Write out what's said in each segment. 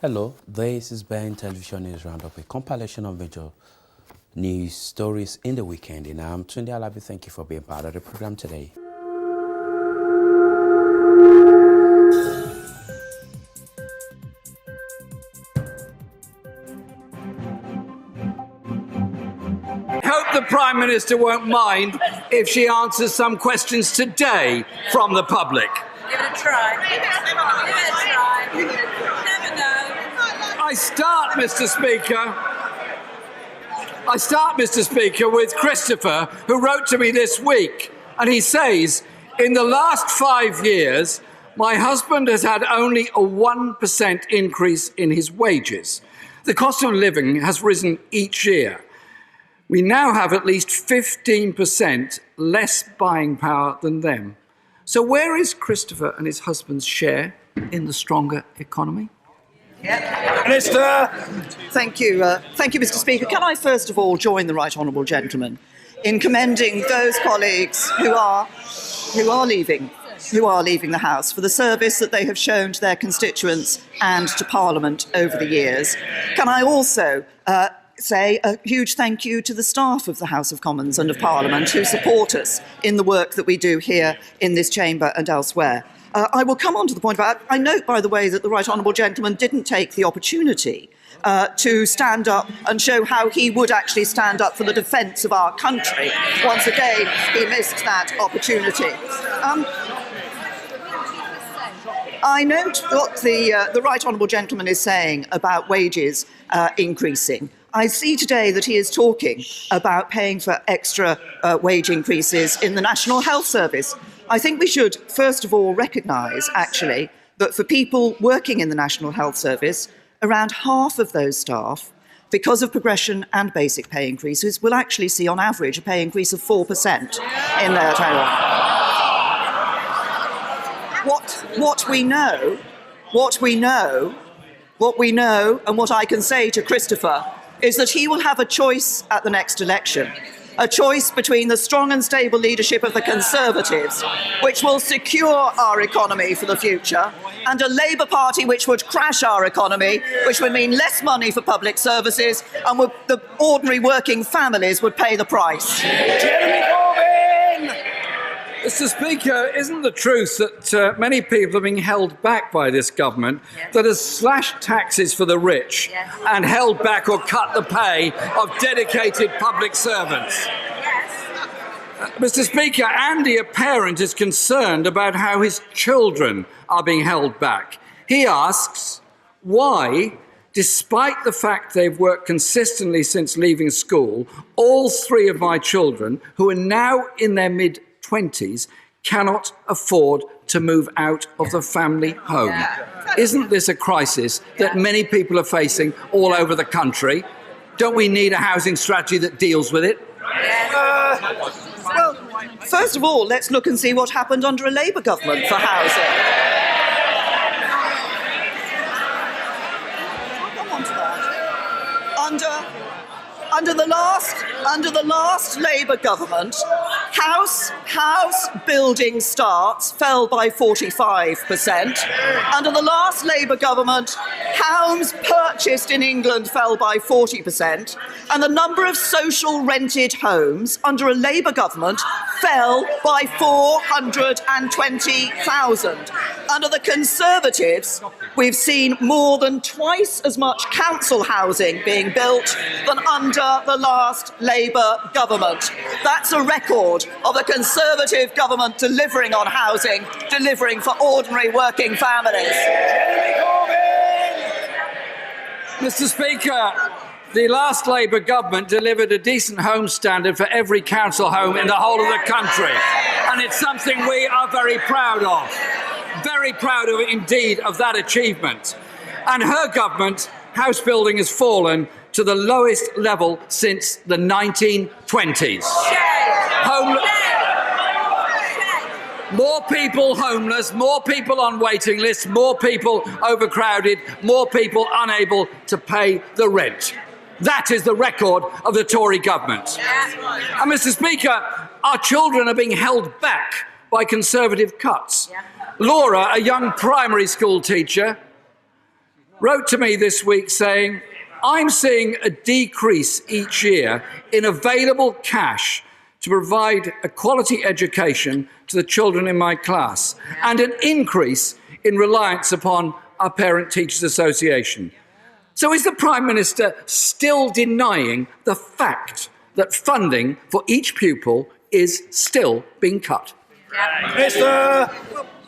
Hello, this is Ben Television News Roundup, a compilation of major news stories in the weekend. And I'm Tunde Alabi. Thank you for being part of the program today. Hope the Prime Minister won't mind if she answers some questions today from the public. Give it a try. Give it a try. You never know. I start, Mr. Speaker, with Christopher, who wrote to me this week. And he says, in the last 5 years, my husband has had only a 1% increase in his wages. The cost of living has risen each year. We now have at least 15% less buying power than them. So where is Christopher and his husband's share in the stronger economy? Minister. Thank you, Mr. Speaker. Can I first of all join the right honourable gentleman in commending those colleagues who are leaving the House for the service that they have shown to their constituents and to Parliament over the years. Can I also say a huge thank you to the staff of the House of Commons and of Parliament who support us in the work that we do here in this chamber and elsewhere. I will come on to the point about, I note, by the way, that the right honourable gentleman didn't take the opportunity to stand up and show how he would actually stand up for the defence of our country. Once again, he missed that opportunity. I note what the right honourable gentleman is saying about wages increasing. I see today that he is talking about paying for extra wage increases in the National Health Service. I think we should, first of all, recognise, actually, that for people working in the National Health Service, around half of those staff, because of progression and basic pay increases, will actually see, on average, a pay increase of 4% in their total. What we know, and what I can say to Christopher, is that he will have a choice at the next election. A choice between the strong and stable leadership of the Conservatives, which will secure our economy for the future, and a Labour Party which would crash our economy, which would mean less money for public services, and the ordinary working families would pay the price. Jeremy Corbyn! Mr. Speaker, isn't the truth that many people are being held back by this government that has slashed taxes for the rich and held back or cut the pay of dedicated public servants? Mr. Speaker, Andy, a parent, is concerned about how his children are being held back. He asks why, despite the fact they've worked consistently since leaving school, all three of my children, who are now in their mid-20s, cannot afford to move out of the family home. Isn't this a crisis that many people are facing all over the country? Don't we need a housing strategy that deals with it? Well, first of all, let's look and see what happened under a Labour government for housing. I'll come on to that. Under the last Labour government, house building starts fell by 45%. Under the last Labour government, homes purchased in England fell by 40%. And the number of social rented homes under a Labour government fell by 420,000. Under the Conservatives, we've seen more than twice as much council housing being built than under the last Labour government. That's a record of a Conservative government delivering on housing, delivering for ordinary working families. Mr. Speaker, the last Labour government delivered a decent home standard for every council home in the whole of the country. And it's something we are very proud of. Very proud of, indeed, of that achievement. And her government, house building has fallen to the lowest level since the 1920s. More people homeless, more people on waiting lists, more people overcrowded, more people unable to pay the rent. That is the record of the Tory government. And Mr. Speaker, our children are being held back by Conservative cuts. Laura, a young primary school teacher, wrote to me this week saying, I'm seeing a decrease each year in available cash to provide a quality education to the children in my class, and an increase in reliance upon our Parent Teachers Association. So is the Prime Minister still denying the fact that funding for each pupil is still being cut? Minister!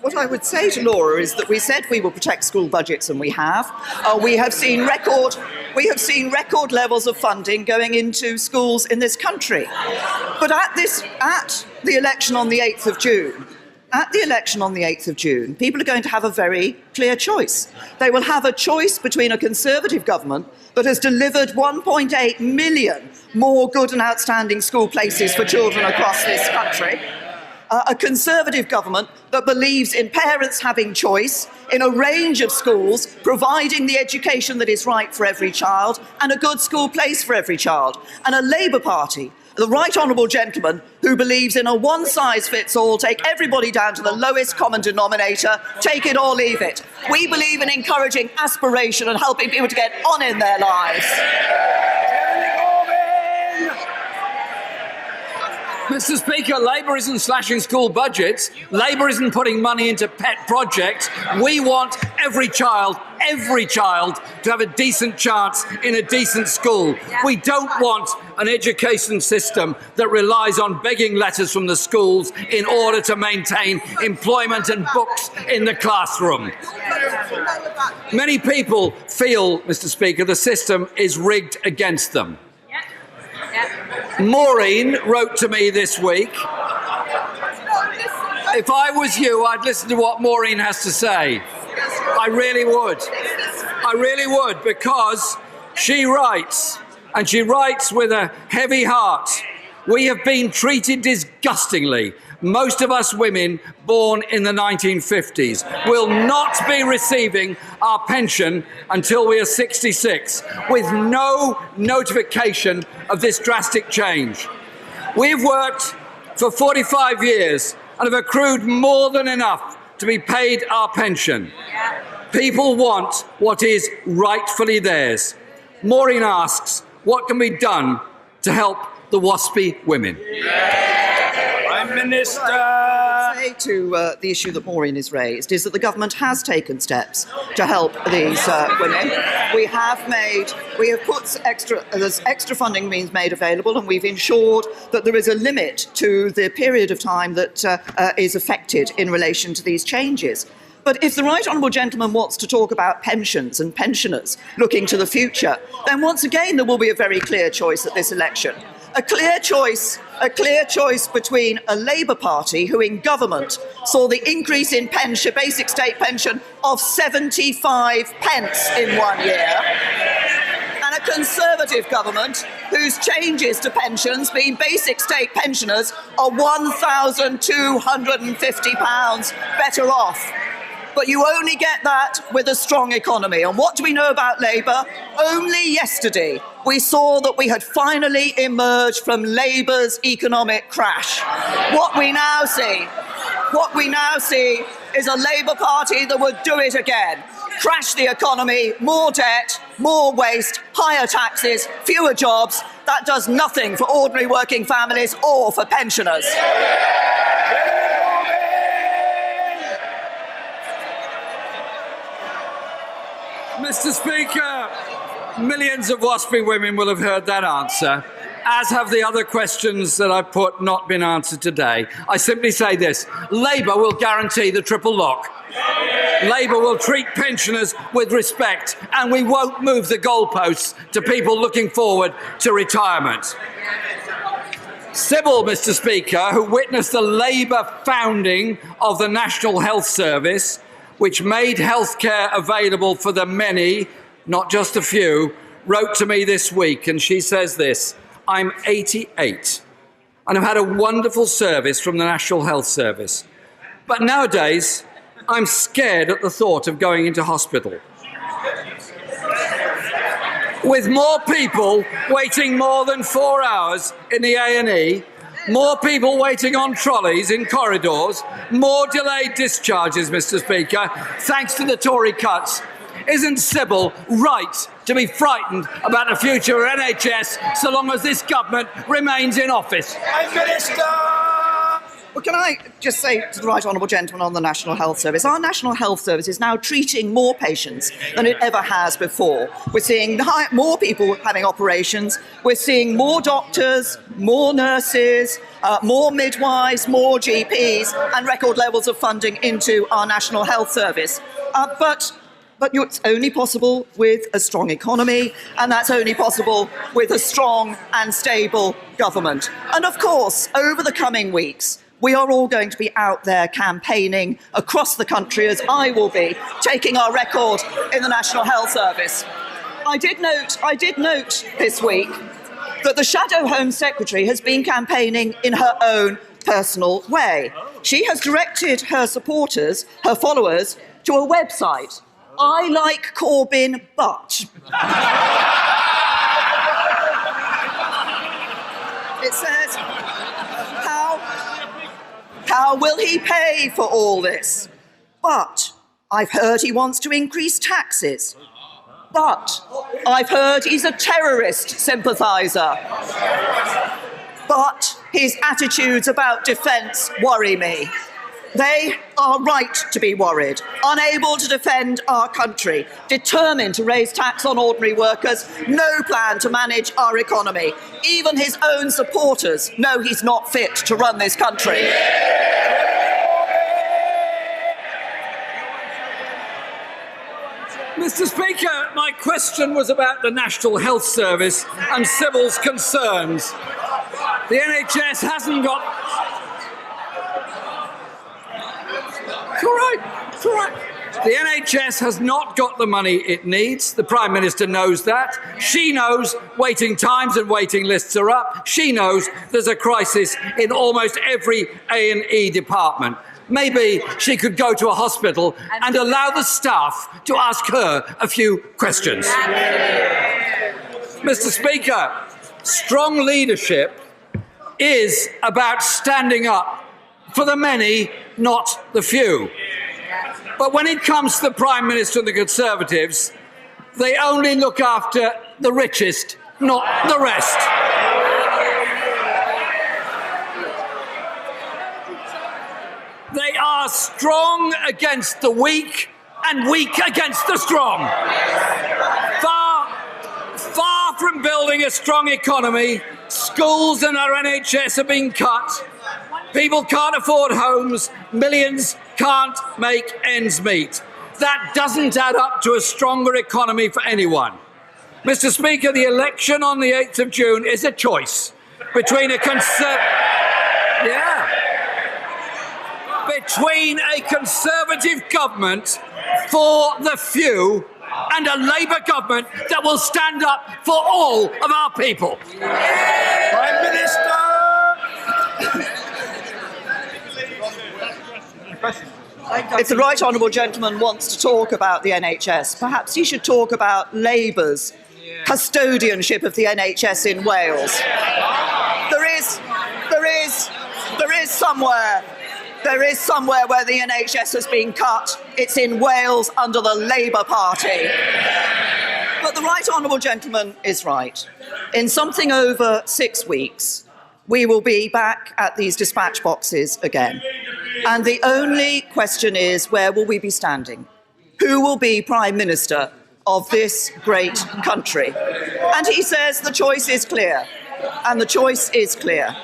What I would say to Laura is that we said we will protect school budgets, and we have. We have seen record levels of funding going into schools in this country. But at the election on the 8th of June, people are going to have a very clear choice. They will have a choice between a Conservative government that has delivered 1.8 million more good and outstanding school places for children across this country, a Conservative government that believes in parents having choice in a range of schools, providing the education that is right for every child and a good school place for every child, and a Labour Party, the right honourable gentleman, who believes in a one-size-fits-all, take everybody down to the lowest common denominator, take it or leave it. We believe in encouraging aspiration and helping people to get on in their lives. Mr. Speaker, Labour isn't slashing school budgets. Labour isn't putting money into pet projects. We want every child to have a decent chance in a decent school. We don't want an education system that relies on begging letters from the schools in order to maintain employment and books in the classroom. Many people feel, Mr. Speaker, the system is rigged against them. Maureen wrote to me this week. If I was you, I'd listen to what Maureen has to say. I really would, because she writes, and she writes with a heavy heart. We have been treated disgustingly. Most of us women born in the 1950s will not be receiving our pension until we are 66, with no notification of this drastic change. We've worked for 45 years and have accrued more than enough to be paid our pension. People want what is rightfully theirs. Maureen asks, what can be done to help the WASPy women? Prime Minister. What I would say to the issue that Maureen has raised is that the government has taken steps to help these women. There's extra funding being made available, and we've ensured that there is a limit to the period of time that is affected in relation to these changes. But if the right honourable gentleman wants to talk about pensions and pensioners looking to the future, then once again there will be a very clear choice at this election. A clear choice between a Labour Party who in government saw the increase in basic state pension of 75 pence in 1 year, and a Conservative government whose changes to pensions mean basic state pensioners are £1,250 better off. But you only get that with a strong economy. And what do we know about Labour? Only yesterday we saw that we had finally emerged from Labour's economic crash. What we now see is a Labour Party that would do it again. Crash the economy, more debt, more waste, higher taxes, fewer jobs. That does nothing for ordinary working families or for pensioners. Mr. Speaker, millions of WASPy women will have heard that answer, as have the other questions that I've put not been answered today. I simply say this: Labour will guarantee the triple lock. Labour will treat pensioners with respect, and we won't move the goalposts to people looking forward to retirement. Sybil, Mr. Speaker, who witnessed the Labour founding of the National Health Service, which made healthcare available for the many, not just a few, wrote to me this week, and she says this: I'm 88 and I've had a wonderful service from the National Health Service. But nowadays, I'm scared at the thought of going into hospital. With more people waiting more than 4 hours in the A&E, more people waiting on trolleys in corridors, more delayed discharges, Mr. Speaker, thanks to the Tory cuts, isn't Sybil right to be frightened about the future of NHS so long as this government remains in office? Prime Minister! Well, can I just say to the right honourable gentleman on the National Health Service, our National Health Service is now treating more patients than it ever has before. We're seeing more people having operations. We're seeing more doctors, more nurses, more midwives, more GPs, and record levels of funding into our National Health Service. But it's only possible with a strong economy, and that's only possible with a strong and stable government. And of course, over the coming weeks, we are all going to be out there campaigning across the country, as I will be, taking our record in the National Health Service. I did note this week that the Shadow Home Secretary has been campaigning in her own personal way. She has directed her supporters, her followers, to a website, I Like Corbyn But. It says, how will he pay for all this? But I've heard he wants to increase taxes. But I've heard he's a terrorist sympathiser. But his attitudes about defence worry me. They are right to be worried, unable to defend our country, determined to raise tax on ordinary workers, no plan to manage our economy. Even his own supporters know he's not fit to run this country. Mr. Speaker, my question was about the National Health Service and Sybil's concerns. The NHS hasn't got... It's all right. The NHS has not got the money it needs. The Prime Minister knows that. She knows waiting times and waiting lists are up. She knows there's a crisis in almost every A&E department. Maybe she could go to a hospital and allow the staff to ask her a few questions. Mr. Speaker, strong leadership is about standing up for the many, not the few. But when it comes to the Prime Minister and the Conservatives, they only look after the richest, not the rest. They are strong against the weak and weak against the strong. Far from building a strong economy, schools and our NHS are being cut. People can't afford homes. Millions can't make ends meet. That doesn't add up to a stronger economy for anyone. Mr. Speaker, the election on the 8th of June is a choice between a Conservative government for the few and a Labour government that will stand up for all of our people. Prime Minister! If the right honourable gentleman wants to talk about the NHS, perhaps he should talk about Labour's custodianship of the NHS in Wales. There is somewhere where the NHS has been cut. It's in Wales under the Labour Party. But the right honourable gentleman is right. In something over 6 weeks, we will be back at these dispatch boxes again. And the only question is, where will we be standing? Who will be Prime Minister of this great country? And he says the choice is clear. And the choice is clear.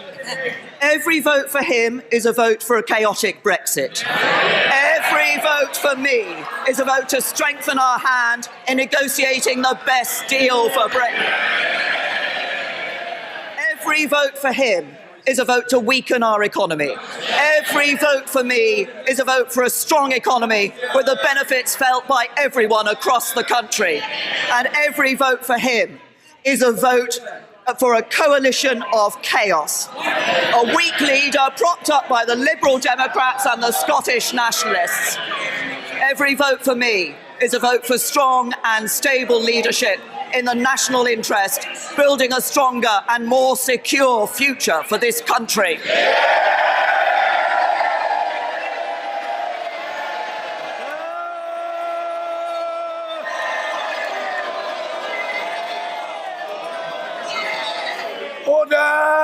Every vote for him is a vote for a chaotic Brexit. Every vote for me is a vote to strengthen our hand in negotiating the best deal for Britain. Every vote for him is a vote to weaken our economy. Every vote for me is a vote for a strong economy with the benefits felt by everyone across the country. And every vote for him is a vote for a coalition of chaos. A weak leader propped up by the Liberal Democrats and the Scottish Nationalists. Every vote for me is a vote for strong and stable leadership in the national interest, building a stronger and more secure future for this country.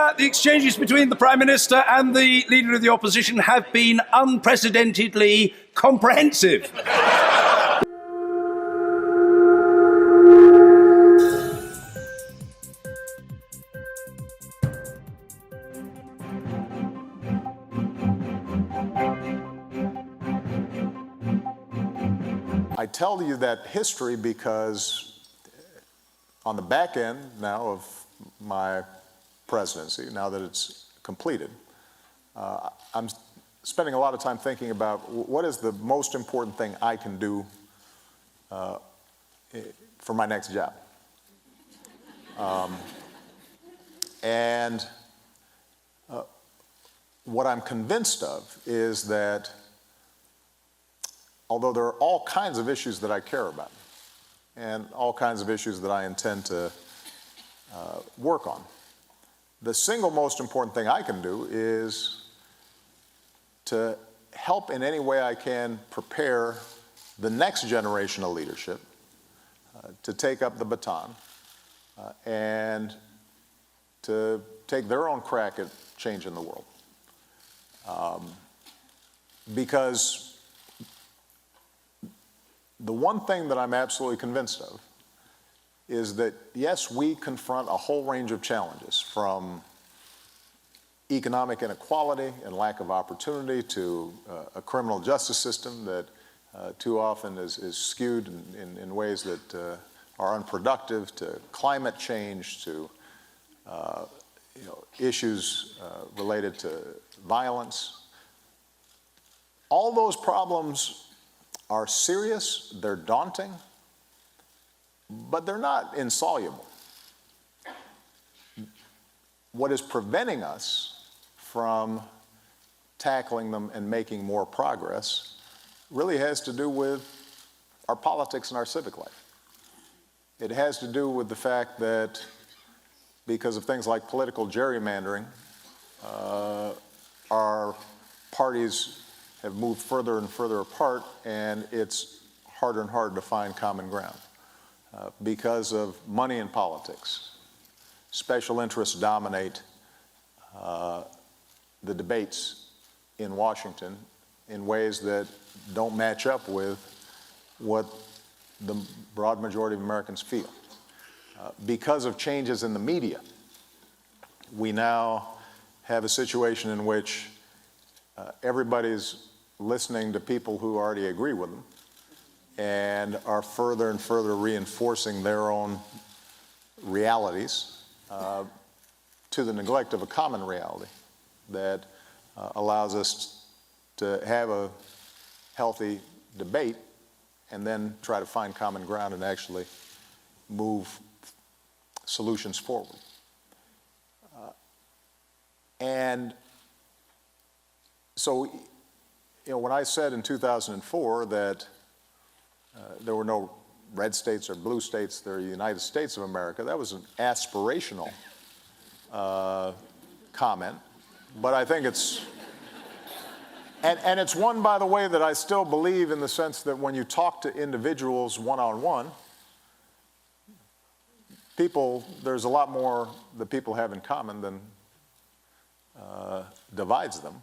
Minister, the exchanges between the Prime Minister and the Leader of the Opposition have been unprecedentedly comprehensive. I tell you that history because on the back end now of my presidency, now that it's completed, I'm spending a lot of time thinking about what is the most important thing I can do for my next job. And what I'm convinced of is that although there are all kinds of issues that I care about and all kinds of issues that I intend to work on, the single most important thing I can do is to help in any way I can prepare the next generation of leadership to take up the baton and to take their own crack at changing the world. Because the one thing that I'm absolutely convinced of is that, yes, we confront a whole range of challenges, from economic inequality and lack of opportunity to a criminal justice system that too often is skewed in ways that are unproductive, to climate change, to issues related to violence. All those problems are serious, they're daunting, but they're not insoluble. What is preventing us from tackling them and making more progress really has to do with our politics and our civic life. It has to do with the fact that because of things like political gerrymandering, our parties have moved further and further apart, and it's harder and harder to find common ground. Because of money in politics, special interests dominate the debates in Washington in ways that don't match up with what the broad majority of Americans feel. Because of changes in the media, we now have a situation in which everybody's listening to people who already agree with them and are further and further reinforcing their own realities to the neglect of a common reality that allows us to have a healthy debate and then try to find common ground and actually move solutions forward. And so, when I said in 2004 that there were no red states or blue states, they're the United States of America, that was an aspirational comment, but I think it's, and it's one, by the way, that I still believe, in the sense that when you talk to individuals one-on-one, there's a lot more that people have in common than divides them.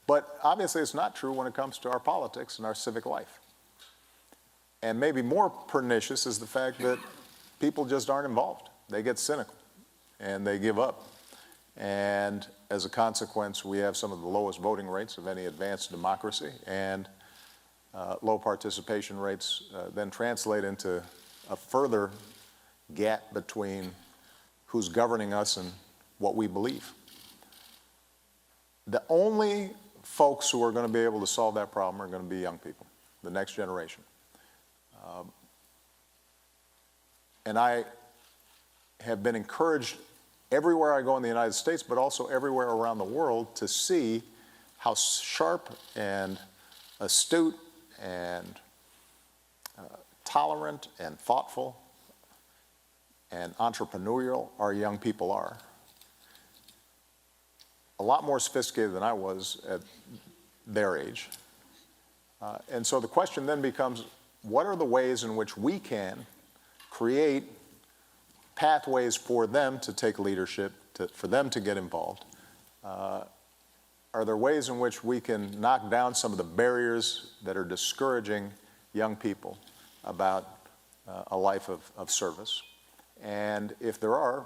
But obviously it's not true when it comes to our politics and our civic life. And maybe more pernicious is the fact that people just aren't involved. They get cynical and they give up. And as a consequence, we have some of the lowest voting rates of any advanced democracy, and low participation rates then translate into a further gap between who's governing us and what we believe. The only folks who are going to be able to solve that problem are going to be young people, the next generation. And I have been encouraged everywhere I go in the United States, but also everywhere around the world, to see how sharp and astute and tolerant and thoughtful and entrepreneurial our young people are. A lot more sophisticated than I was at their age. And so the question then becomes, what are the ways in which we can create pathways for them to take leadership, for them to get involved? Are there ways in which we can knock down some of the barriers that are discouraging young people about a life of service? And if there are,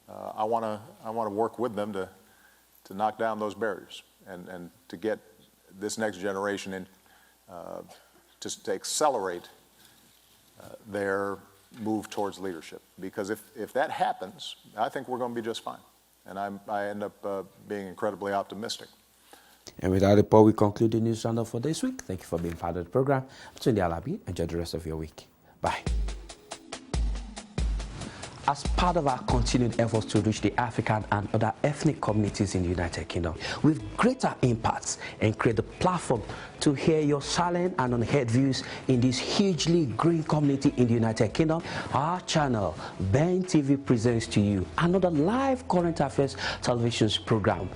I want to work with them to knock down those barriers and to get this next generation in, to accelerate their move towards leadership. Because if that happens, I think we're going to be just fine. And I end up being incredibly optimistic. And with that report, we conclude the news roundup for this week. Thank you for being part of the program. I'm Tunde Alabi. Enjoy the rest of your week. Bye. As part of our continued efforts to reach the African and other ethnic communities in the United Kingdom with greater impacts and create the platform to hear your silent and unheard views in this hugely growing community in the United Kingdom, our channel, Ben TV, presents to you another live current affairs television program.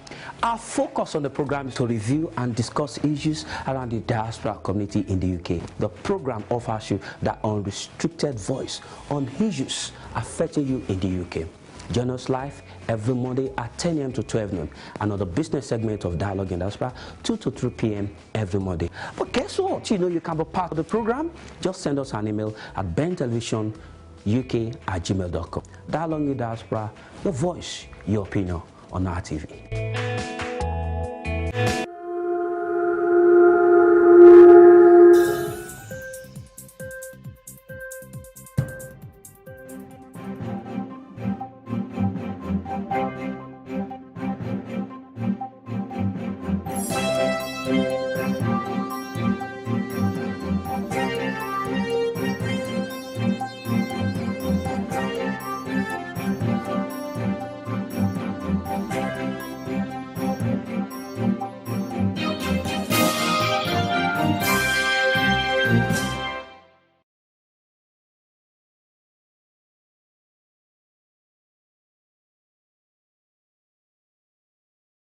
Our focus on the program is to review and discuss issues around the diaspora community in the UK. The program offers you that unrestricted voice on issues affecting you in the UK. Join us live every Monday at 10 a.m. to 12 noon. Another business segment of Dialogue in Diaspora, 2 to 3 p.m. every Monday. But guess what? You know you can be part of the program. Just send us an email at bentelevisionuk@gmail.com. Dialogue in Diaspora, your voice, your opinion on our TV.